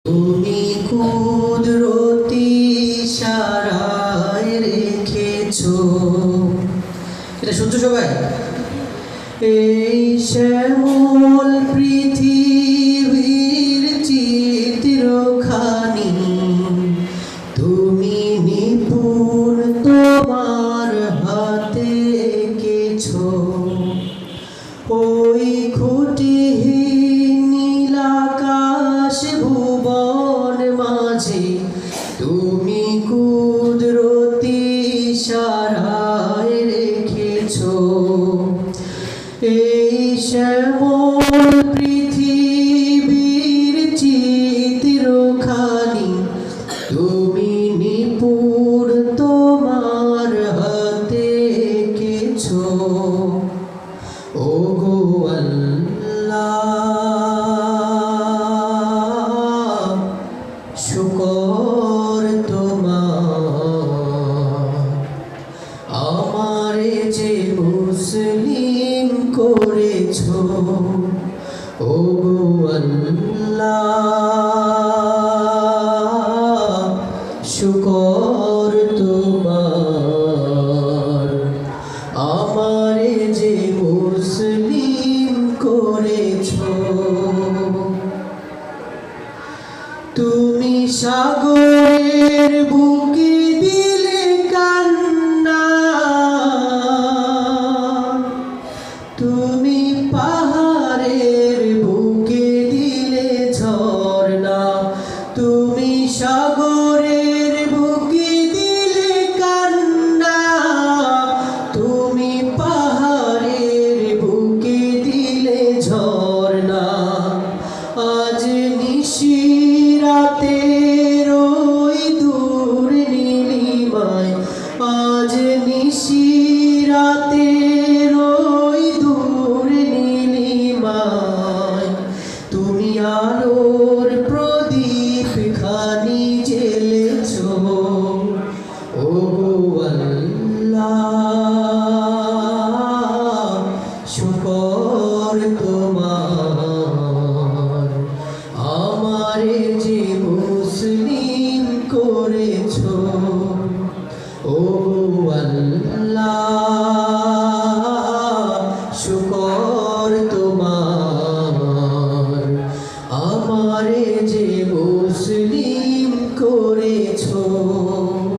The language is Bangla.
তুমি কুদরতি ইশারায় রেখেছো। এটা শুনছো সবাই? এই শ্যামল পৃথিবীর চিত্রখানি তুমি নিপুণ তোমার হাতে এঁকেছো। ওই খুঁটিহীন নীলাকাশ ভুবন মাঝে তুমি কুদরতি ইশারায় রেখেছো। এই শ্যামল পৃথিবীর চিত্রখানি তুমি নিপুণ তোমার হাতে এঁকেছো। ওগো আল্লাহ, শুকর তোমার, আমারে যে মুসলিম করেছো। ওগো আল্লাহ, শুকর তোমার, আমারে যে মুসলিম করেছো। তুমি সাগরের বুকে দিলে কান্না, তুমি পাহাড়ের বুকে দিলে ঝর্ণা। তুমি সাগরের বুকে দিলে কান্না, তুমি পাহাড়ের বুকে দিলে ঝর্ণা। আজ নিশিরাতের ওই দূর নীলিমায়, আজ নিশিরাতের ওই দূর নীলিমায় তুমি আলোর প্রদীপ খানি জ্বেলেছো। ওগো আল্লাহ, শুকর তোমার, আমারে যে মুসলিম করেছো। ওগো আল্লাহ,